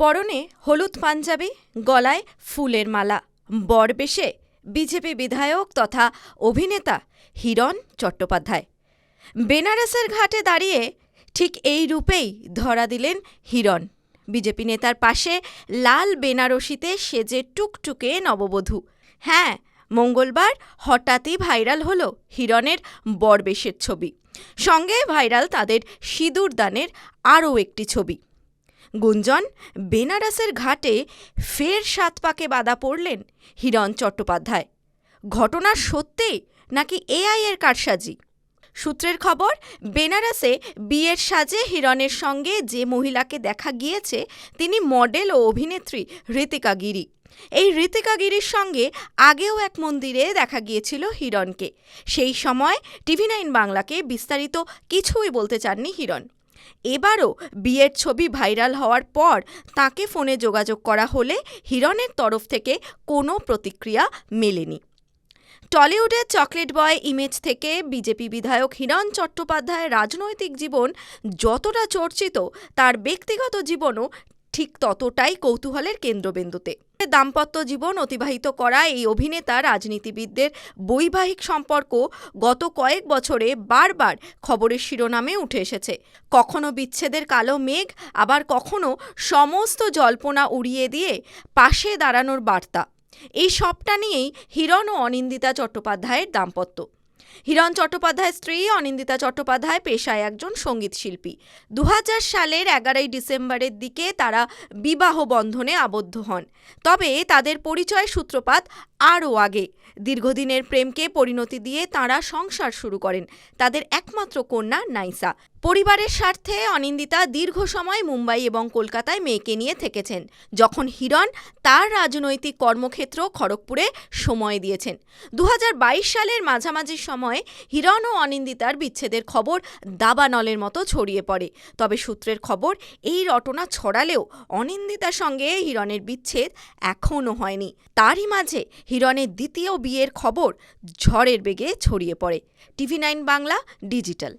পরনে হলুদ পাঞ্জাবি, গলায় ফুলের মালা, বরবেশে বিজেপি বিধায়ক তথা অভিনেতা হিরণ চট্টোপাধ্যায়। বেনারসের ঘাটে দাঁড়িয়ে ঠিক এই রূপেই ধরা দিলেন হিরণ। বিজেপি নেতার পাশে লাল বেনারসিতে সেজে টুকটুকে নববধূ। হ্যাঁ, মঙ্গলবার হঠাৎই ভাইরাল হল হিরণের বরবেশের ছবি। সঙ্গে ভাইরাল তাদের সিঁদুর দানের আরও একটি ছবি। গুঞ্জন, বেনারসের ঘাটে ফের ৭ পাকে বাধা পড়লেন হিরণ চট্টোপাধ্যায়। ঘটনা সত্যি নাকি এআই এর কারসাজি? সূত্রের খবর, বেনারসে বিয়ের সাজে হিরণের সঙ্গে যে মহিলাকে দেখা গিয়েছে তিনি মডেল ও অভিনেত্রী ঋতিকা গিরি। এই ঋতিকা গিরির সঙ্গে আগেও এক মন্দিরে দেখা গিয়েছিল হিরণকে। সেই সময় TV9 বাংলাকে বিস্তারিত কিছুই বলতে চাননি হিরণ। এবারও বিয়ের ছবি ভাইরাল হওয়ার পর তাকে ফোনে যোগাযোগ করা হলে হিরণের তরফ থেকে কোনো প্রতিক্রিয়া মেলেনি। টলিউডের চকলেট বয় ইমেজ থেকে বিজেপি বিধায়ক হিরণ চট্টোপাধ্যায়ের রাজনৈতিক জীবন যতটা চর্চিত, তার ব্যক্তিগত জীবনও ঠিক ততটাই কৌতূহলের কেন্দ্রবিন্দুতে। দাম্পত্য জীবন অতিবাহিত করা এই অভিনেতা রাজনীতিবিদদের বৈবাহিক সম্পর্ক গত কয়েক বছরে বারবার খবরের শিরোনামে উঠে এসেছে। কখনো বিচ্ছেদের কালো মেঘ, আবার কখনো সমস্ত জল্পনা উড়িয়ে দিয়ে পাশে দাঁড়ানোর বার্তা। এই সবটা নিয়েই হিরণ ও অনিন্দিতা চট্টোপাধ্যায়ের দাম্পত্য। হিরণ চট্টোপাধ্যায়ের স্ত্রী অনিন্দিতা চট্টোপাধ্যায় পেশায় একজন সঙ্গীত শিল্পী। ২০০০ সালের ১১ই ডিসেম্বরের দিকে তারা বিবাহ বন্ধনে আবদ্ধ হন। তবে তাদের পরিচয় সূত্রপাত আরও আগে। দীর্ঘদিনের প্রেমকে পরিণতি দিয়ে তাঁরা সংসার শুরু করেন। তাদের একমাত্র কন্যা নাইসা। পরিবারের স্বার্থে অনিন্দিতা দীর্ঘ সময় মুম্বাই এবং কলকাতায় মেয়েকে নিয়ে থেকেছেন, যখন হিরণ তার রাজনৈতিক কর্মক্ষেত্র খড়গপুরে সময় দিয়েছেন। ২০২২ সালের মাঝামাঝি সময়ে হিরণ ও অনিন্দিতার বিচ্ছেদের খবর দাবানলের মতো ছড়িয়ে পড়ে। তবে সূত্রের খবর, এই রটনা ছড়ালেও অনিন্দিতার সঙ্গে হিরণের বিচ্ছেদ এখনও হয়নি। তারই মাঝে হিরণের দ্বিতীয় বিয়ের খবর ঝড়ের বেগে ছড়িয়ে পড়ে। TV9 Bangla digital.